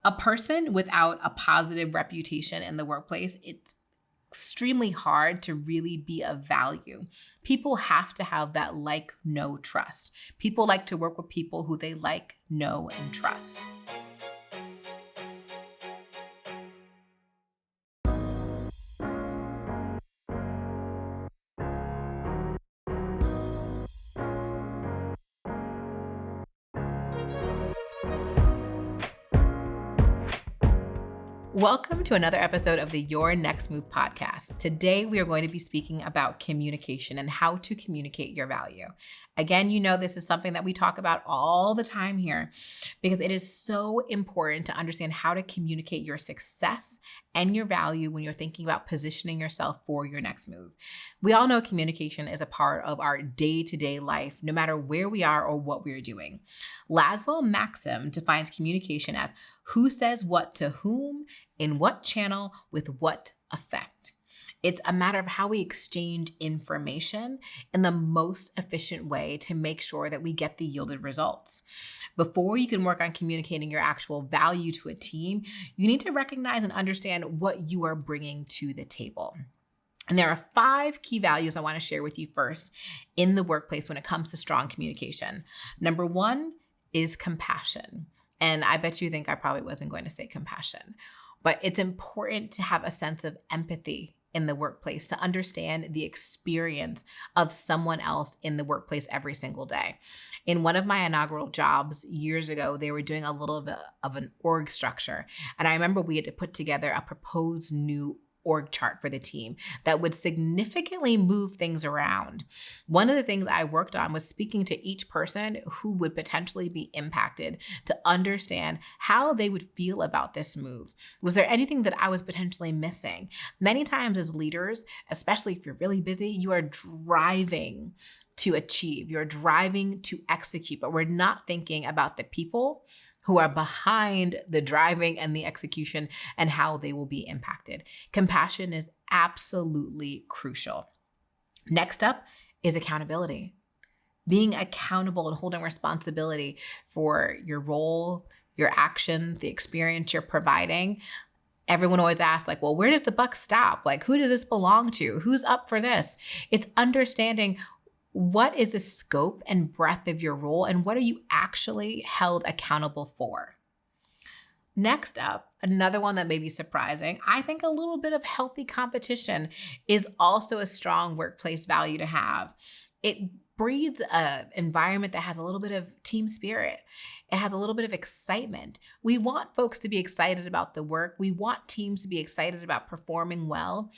A person without a positive reputation in the workplace, it's extremely hard to really be of value. People have to have that like, know, trust. People like to work with people who they like, know, and trust. Welcome to another episode of the Your Next Move podcast. Today, we are going to be speaking about communication and how to communicate your value. Again, you know, this is something that we talk about all the time here because it is so important to understand how to communicate your success and your value when you're thinking about positioning yourself for your next move. We all know communication is a part of our day-to-day life, no matter where we are or what we're doing. Lasswell Maxim defines communication as who says what to whom, in what channel, with what effect. It's a matter of how we exchange information in the most efficient way to make sure that we get the yielded results. Before you can work on communicating your actual value to a team, you need to recognize and understand what you are bringing to the table. And there are 5 key values I want to share with you first in the workplace when it comes to strong communication. Number 1 is compassion. And I bet you think I probably wasn't going to say compassion, but it's important to have a sense of empathy in the workplace, to understand the experience of someone else in the workplace every single day. In one of my inaugural jobs years ago, they were doing a little bit of an org structure. And I remember we had to put together a proposed new org chart for the team that would significantly move things around. One of the things I worked on was speaking to each person who would potentially be impacted to understand how they would feel about this move. Was there anything that I was potentially missing? Many times as leaders, especially if you're really busy, you are driving to achieve, you're driving to execute, but we're not thinking about the people who are behind the driving and the execution and how they will be impacted. Compassion is absolutely crucial. Next up is accountability. Being accountable and holding responsibility for your role, your action, the experience you're providing. Everyone always asks, like, well, where does the buck stop? Like, who does this belong to? Who's up for this? It's understanding what is the scope and breadth of your role and what are you actually held accountable for? Next up, another one that may be surprising, I think a little bit of healthy competition is also a strong workplace value to have. It breeds an environment that has a little bit of team spirit. It has a little bit of excitement. We want folks to be excited about the work. We want teams to be excited about performing well.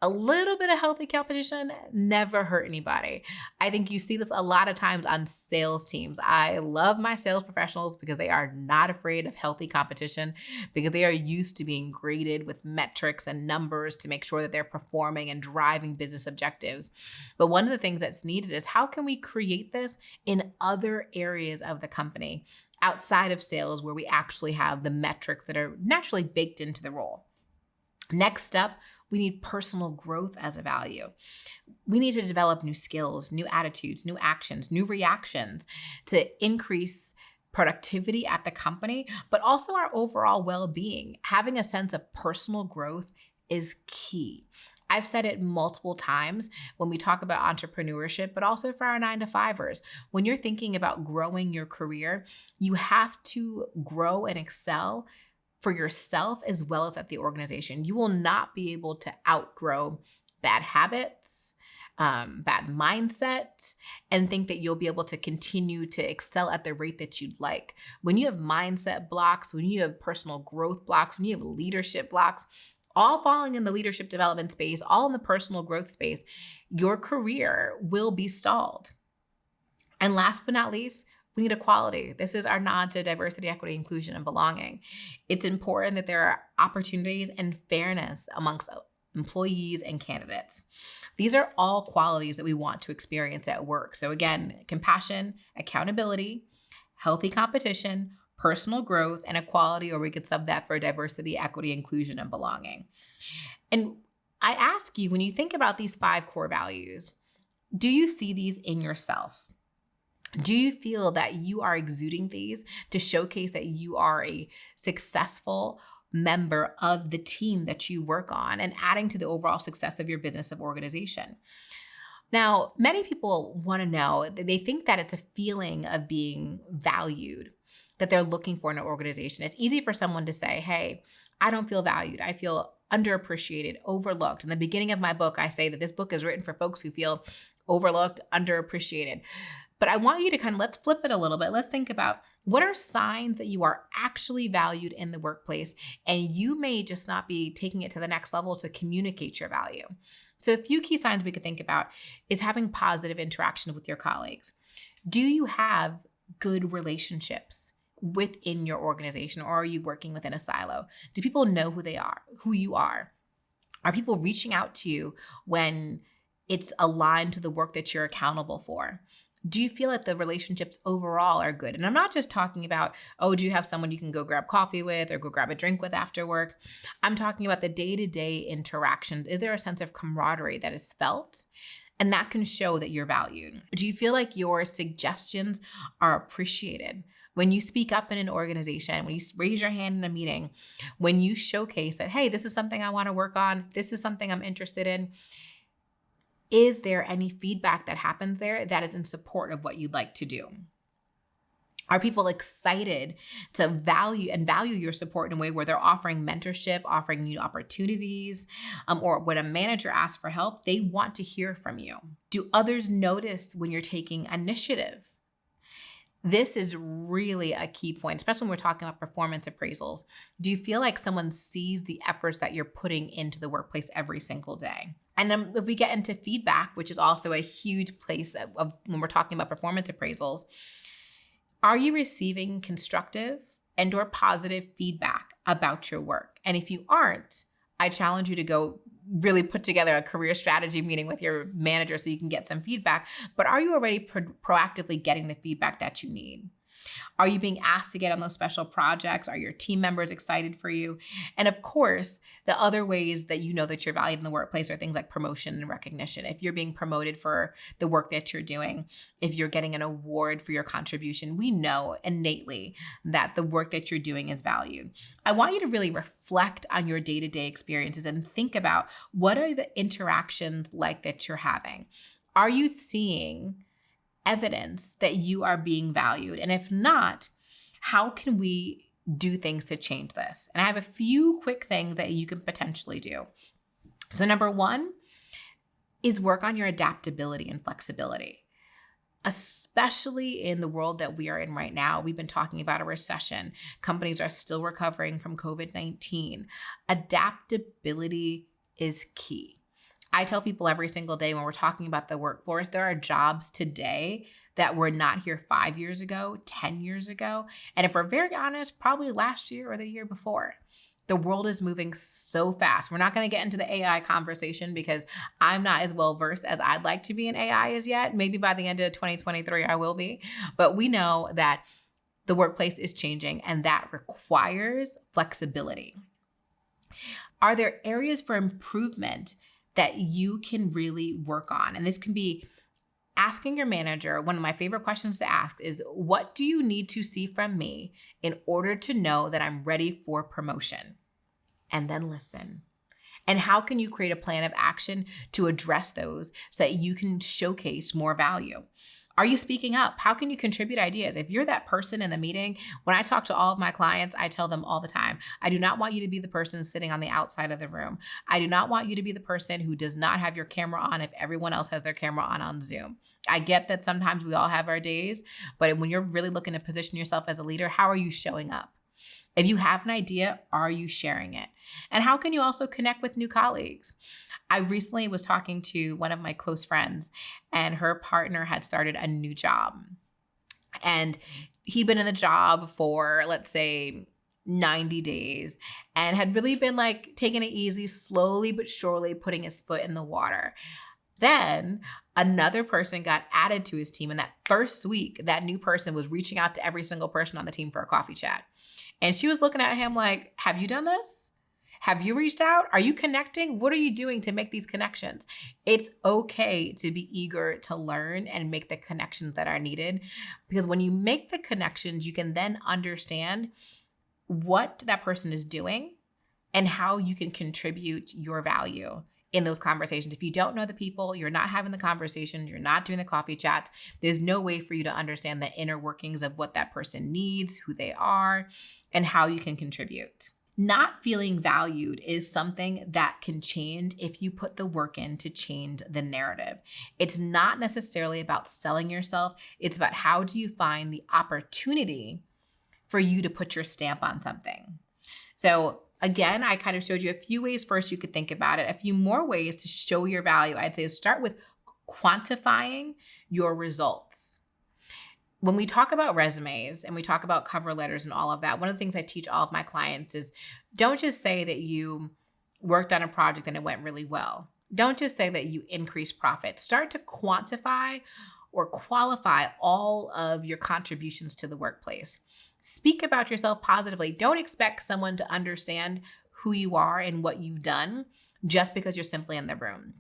A little bit of healthy competition never hurt anybody. I think you see this a lot of times on sales teams. I love my sales professionals because they are not afraid of healthy competition because they are used to being graded with metrics and numbers to make sure that they're performing and driving business objectives. But one of the things that's needed is how can we create this in other areas of the company outside of sales where we actually have the metrics that are naturally baked into the role. Next up, we need personal growth as a value. We need to develop new skills, new attitudes, new actions, new reactions to increase productivity at the company, but also our overall well-being. Having a sense of personal growth is key. I've said it multiple times when we talk about entrepreneurship, but also for our 9-to-5ers. When you're thinking about growing your career, you have to grow and excel for yourself as well as at the organization. You will not be able to outgrow bad habits, bad mindset, and think that you'll be able to continue to excel at the rate that you'd like. When you have mindset blocks, when you have personal growth blocks, when you have leadership blocks, all falling in the leadership development space, all in the personal growth space, your career will be stalled. And last but not least, we need equality. This is our nod to diversity, equity, inclusion, and belonging. It's important that there are opportunities and fairness amongst employees and candidates. These are all qualities that we want to experience at work. So again, compassion, accountability, healthy competition, personal growth, and equality, or we could sub that for diversity, equity, inclusion, and belonging. And I ask you, when you think about these 5 core values, do you see these in yourself? Do you feel that you are exuding these to showcase that you are a successful member of the team that you work on and adding to the overall success of your business of organization? Now, many people want to know, they think that it's a feeling of being valued that they're looking for in an organization. It's easy for someone to say, hey, I don't feel valued. I feel underappreciated, overlooked. In the beginning of my book, I say that this book is written for folks who feel overlooked, underappreciated. But I want you to let's flip it a little bit. Let's think about what are signs that you are actually valued in the workplace, and you may just not be taking it to the next level to communicate your value. So a few key signs we could think about is having positive interaction with your colleagues. Do you have good relationships within your organization, or are you working within a silo? Do people know who you are? Are people reaching out to you when it's aligned to the work that you're accountable for? Do you feel like the relationships overall are good? And I'm not just talking about, do you have someone you can go grab coffee with or go grab a drink with after work? I'm talking about the day-to-day interactions. Is there a sense of camaraderie that is felt? And that can show that you're valued. Do you feel like your suggestions are appreciated? When you speak up in an organization, when you raise your hand in a meeting, when you showcase that, hey, this is something I want to work on, this is something I'm interested in, is there any feedback that happens there that is in support of what you'd like to do? Are people excited to value your support in a way where they're offering mentorship, offering new opportunities, or when a manager asks for help, they want to hear from you? Do others notice when you're taking initiative? This is really a key point, especially when we're talking about performance appraisals. Do you feel like someone sees the efforts that you're putting into the workplace every single day? And then if we get into feedback, which is also a huge place of when we're talking about performance appraisals, are you receiving constructive and or positive feedback about your work? And if you aren't, I challenge you to go really put together a career strategy meeting with your manager so you can get some feedback. But are you already proactively getting the feedback that you need? Are you being asked to get on those special projects? Are your team members excited for you? And of course, the other ways that you know that you're valued in the workplace are things like promotion and recognition. If you're being promoted for the work that you're doing, if you're getting an award for your contribution, we know innately that the work that you're doing is valued. I want you to really reflect on your day-to-day experiences and think about what are the interactions like that you're having. Are you seeing evidence that you are being valued? And if not, how can we do things to change this? And I have a few quick things that you can potentially do. So number one is work on your adaptability and flexibility. Especially in the world that we are in right now, we've been talking about a recession. Companies are still recovering from COVID-19. Adaptability is key. I tell people every single day when we're talking about the workforce, there are jobs today that were not here 5 years ago, 10 years ago. And if we're very honest, probably last year or the year before. The world is moving so fast. We're not going to get into the AI conversation because I'm not as well versed as I'd like to be in AI as yet. Maybe by the end of 2023, I will be. But we know that the workplace is changing and that requires flexibility. Are there areas for improvement that you can really work on? And this can be asking your manager. One of my favorite questions to ask is, what do you need to see from me in order to know that I'm ready for promotion? And then listen. And how can you create a plan of action to address those so that you can showcase more value? Are you speaking up? How can you contribute ideas? If you're that person in the meeting, when I talk to all of my clients, I tell them all the time, I do not want you to be the person sitting on the outside of the room. I do not want you to be the person who does not have your camera on if everyone else has their camera on Zoom. I get that sometimes we all have our days, but when you're really looking to position yourself as a leader, how are you showing up? If you have an idea, are you sharing it? And how can you also connect with new colleagues? I recently was talking to one of my close friends, and her partner had started a new job. And he'd been in the job for, let's say, 90 days and had really been like taking it easy, slowly but surely putting his foot in the water. Then another person got added to his team. And that first week, that new person was reaching out to every single person on the team for a coffee chat. And she was looking at him like, have you done this? Have you reached out? Are you connecting? What are you doing to make these connections? It's okay to be eager to learn and make the connections that are needed, because when you make the connections, you can then understand what that person is doing and how you can contribute your value in those conversations. If you don't know the people, you're not having the conversations, you're not doing the coffee chats, there's no way for you to understand the inner workings of what that person needs, who they are, and how you can contribute. Not feeling valued is something that can change if you put the work in to change the narrative. It's not necessarily about selling yourself. It's about how do you find the opportunity for you to put your stamp on something. So again, I kind of showed you a few ways first you could think about it. A few more ways to show your value, I'd say, start with quantifying your results. When we talk about resumes and we talk about cover letters and all of that, one of the things I teach all of my clients is don't just say that you worked on a project and it went really well. Don't just say that you increased profit. Start to quantify or qualify all of your contributions to the workplace. Speak about yourself positively. Don't expect someone to understand who you are and what you've done just because you're simply in the room.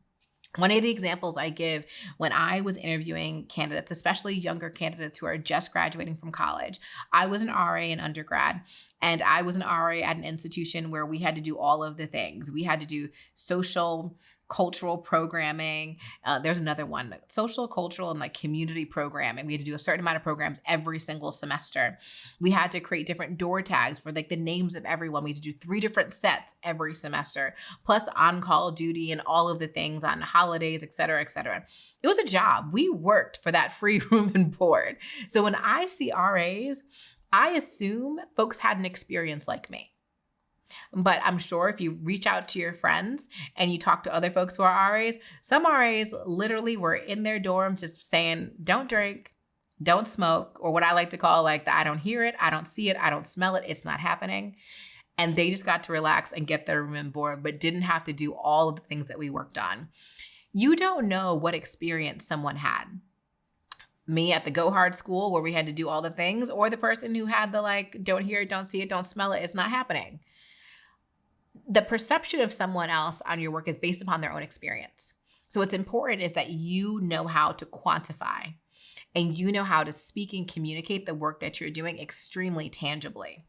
One of the examples I give when I was interviewing candidates, especially younger candidates who are just graduating from college, I was an RA in undergrad, and I was an RA at an institution where we had to do all of the things. We had to do social, cultural programming. There's another one, social, cultural, and like community programming. We had to do a certain amount of programs every single semester. We had to create different door tags for like the names of everyone. We had to do 3 different sets every semester, plus on-call duty and all of the things on holidays, et cetera, et cetera. It was a job. We worked for that free room and board. So when I see RAs, I assume folks had an experience like me. But I'm sure if you reach out to your friends and you talk to other folks who are RAs, some RAs literally were in their dorms just saying, don't drink, don't smoke, or what I like to call like the I don't hear it, I don't see it, I don't smell it, it's not happening. And they just got to relax and get their room and board, but didn't have to do all of the things that we worked on. You don't know what experience someone had. Me at the Go Hard school where we had to do all the things, or the person who had the like, don't hear it, don't see it, don't smell it, it's not happening. The perception of someone else on your work is based upon their own experience. So what's important is that you know how to quantify and you know how to speak and communicate the work that you're doing extremely tangibly.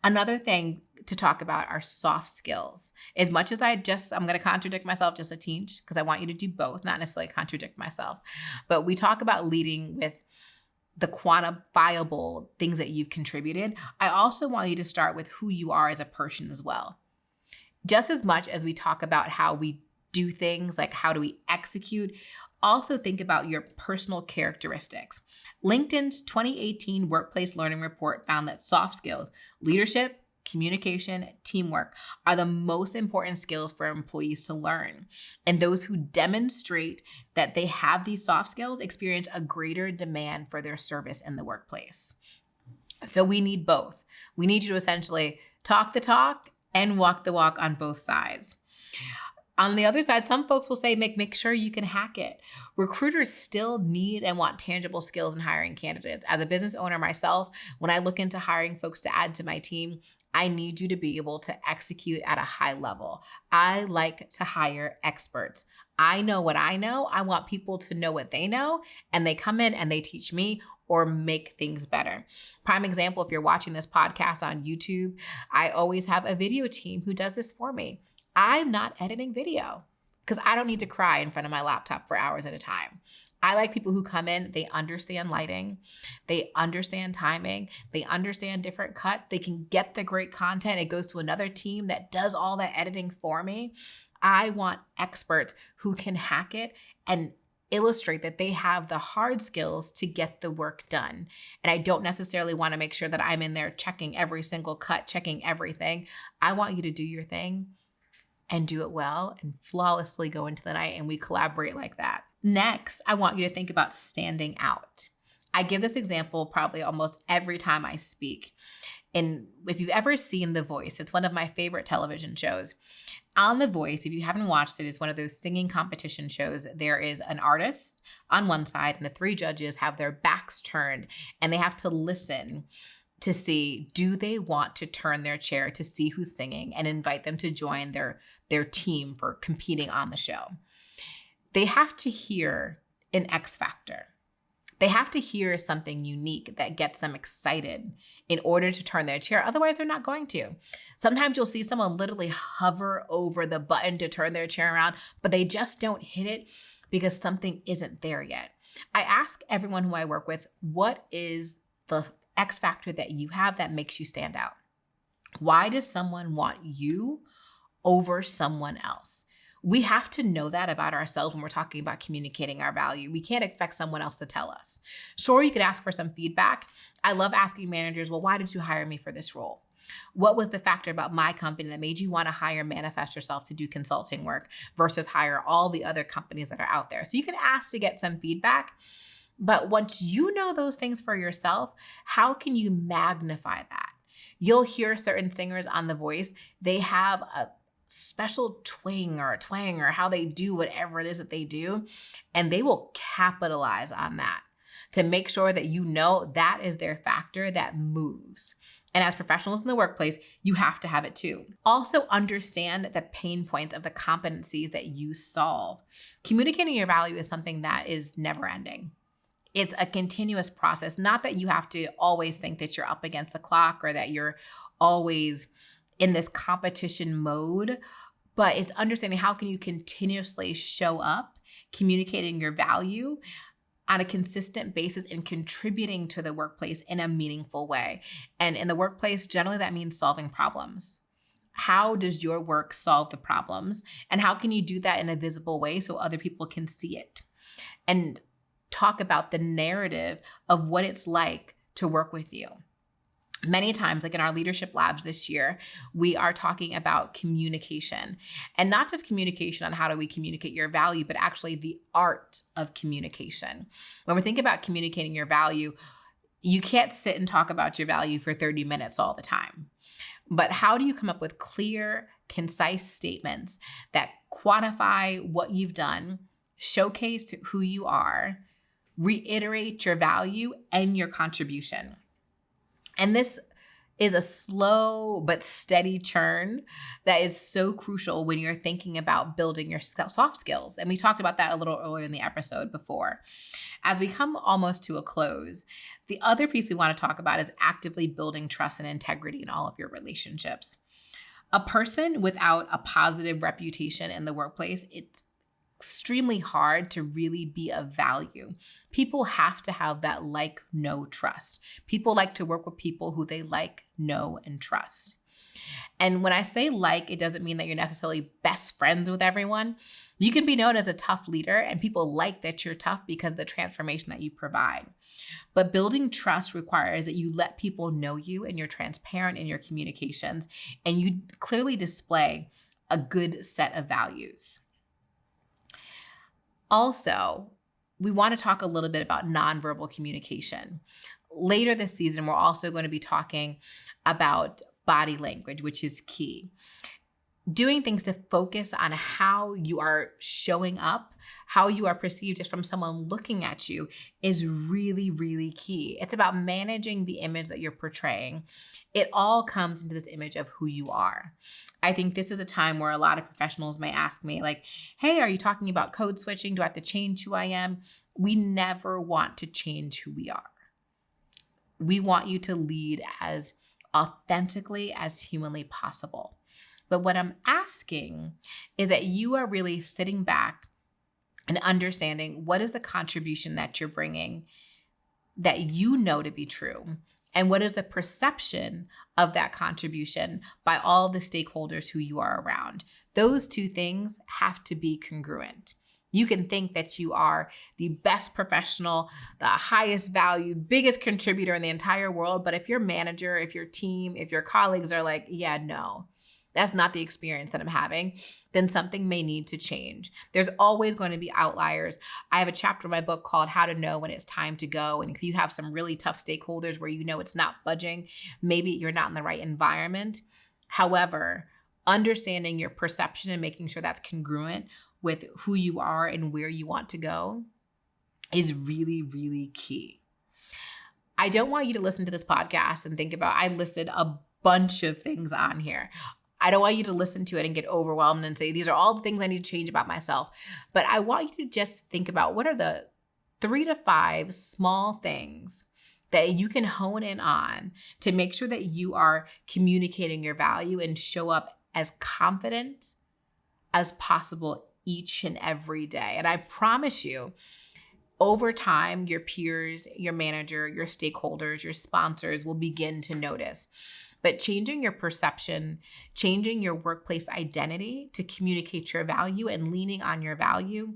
Another thing to talk about are soft skills. As much as I'm going to contradict myself just a teach because I want you to do both, not necessarily contradict myself. But we talk about leading with the quantifiable things that you've contributed. I also want you to start with who you are as a person as well. Just as much as we talk about how we do things, like how do we execute, also think about your personal characteristics. LinkedIn's 2018 Workplace Learning Report found that soft skills, leadership, communication, teamwork, are the most important skills for employees to learn. And those who demonstrate that they have these soft skills experience a greater demand for their service in the workplace. So we need both. We need you to essentially talk the talk and walk the walk on both sides. On the other side, some folks will say, make sure you can hack it. Recruiters still need and want tangible skills in hiring candidates. As a business owner myself, when I look into hiring folks to add to my team, I need you to be able to execute at a high level. I like to hire experts. I know what I know. I want people to know what they know, and they come in and they teach me or make things better. Prime example, if you're watching this podcast on YouTube, I always have a video team who does this for me. I'm not editing video because I don't need to cry in front of my laptop for hours at a time. I like people who come in, they understand lighting, they understand timing, they understand different cuts, they can get the great content. It goes to another team that does all that editing for me. I want experts who can hack it and illustrate that they have the hard skills to get the work done. And I don't necessarily want to make sure that I'm in there checking every single cut, checking everything. I want you to do your thing and do it well and flawlessly go into the night, and we collaborate like that. Next, I want you to think about standing out. I give this example probably almost every time I speak. And if you've ever seen The Voice, it's one of my favorite television shows. On The Voice, if you haven't watched it, it's one of those singing competition shows. There is an artist on one side and the 3 judges have their backs turned and they have to listen to see, do they want to turn their chair to see who's singing and invite them to join their team for competing on the show? They have to hear an X factor. They have to hear something unique that gets them excited in order to turn their chair. Otherwise, they're not going to. Sometimes you'll see someone literally hover over the button to turn their chair around, but they just don't hit it because something isn't there yet. I ask everyone who I work with, what is the X factor that you have that makes you stand out? Why does someone want you over someone else? We have to know that about ourselves when we're talking about communicating our value. We can't expect someone else to tell us. Sure, you could ask for some feedback. I love asking managers, well, why did you hire me for this role? What was the factor about my company that made you want to hire Manifest Yourself to do consulting work versus hire all the other companies that are out there? So you can ask to get some feedback. But once you know those things for yourself, how can you magnify that? You'll hear certain singers on The Voice, they have a special twang or how they do whatever it is that they do, and they will capitalize on that to make sure that you know that is their factor that moves. And as professionals in the workplace, you have to have it too. Also understand the pain points of the competencies that you solve. Communicating your value is something that is never ending. It's a continuous process. Not that you have to always think that you're up against the clock or that you're always in this competition mode, but it's understanding how can you continuously show up, communicating your value on a consistent basis and contributing to the workplace in a meaningful way. And in the workplace, generally that means solving problems. How does your work solve the problems? And how can you do that in a visible way so other people can see it? And talk about the narrative of what it's like to work with you. Many times, like in our leadership labs this year, we are talking about communication, and not just communication on how do we communicate your value, but actually the art of communication. When we're thinking about communicating your value, you can't sit and talk about your value for 30 minutes all the time. But how do you come up with clear, concise statements that quantify what you've done, showcase who you are, reiterate your value and your contribution? And this is a slow but steady churn that is so crucial when you're thinking about building your soft skills. And we talked about that a little earlier in the episode before. As we come almost to a close, the other piece we want to talk about is actively building trust and integrity in all of your relationships. A person without a positive reputation in the workplace, it's extremely hard to really be of value. People have to have that like, know, trust. People like to work with people who they like, know, and trust. And when I say like, it doesn't mean that you're necessarily best friends with everyone. You can be known as a tough leader, and people like that you're tough because of the transformation that you provide. But building trust requires that you let people know you and you're transparent in your communications, and you clearly display a good set of values. Also, we want to talk a little bit about nonverbal communication. Later this season, we're also going to be talking about body language, which is key. Doing things to focus on how you are showing up, how you are perceived just from someone looking at you is really, really key. It's about managing the image that you're portraying. It all comes into this image of who you are. I think this is a time where a lot of professionals may ask me like, hey, are you talking about code switching? Do I have to change who I am? We never want to change who we are. We want you to lead as authentically as humanly possible. But what I'm asking is that you are really sitting back and understanding what is the contribution that you're bringing that you know to be true, and what is the perception of that contribution by all the stakeholders who you are around. Those two things have to be congruent. You can think that you are the best professional, the highest valued, biggest contributor in the entire world, but if your manager, if your team, if your colleagues are like, yeah, no, that's not the experience that I'm having, then something may need to change. There's always going to be outliers. I have a chapter in my book called How to Know When It's Time to Go. And if you have some really tough stakeholders where you know it's not budging, maybe you're not in the right environment. However, understanding your perception and making sure that's congruent with who you are and where you want to go is really, really key. I don't want you to listen to this podcast and think about, I listed a bunch of things on here. I don't want you to listen to it and get overwhelmed and say, these are all the things I need to change about myself. But I want you to just think about, what are the 3 to 5 small things that you can hone in on to make sure that you are communicating your value and show up as confident as possible each and every day. And I promise you, over time, your peers, your manager, your stakeholders, your sponsors will begin to notice. But changing your perception, changing your workplace identity to communicate your value and leaning on your value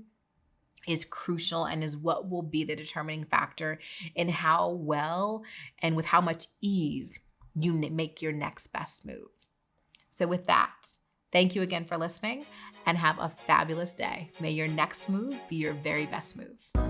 is crucial and is what will be the determining factor in how well and with how much ease you make your next best move. So with that, thank you again for listening and have a fabulous day. May your next move be your very best move.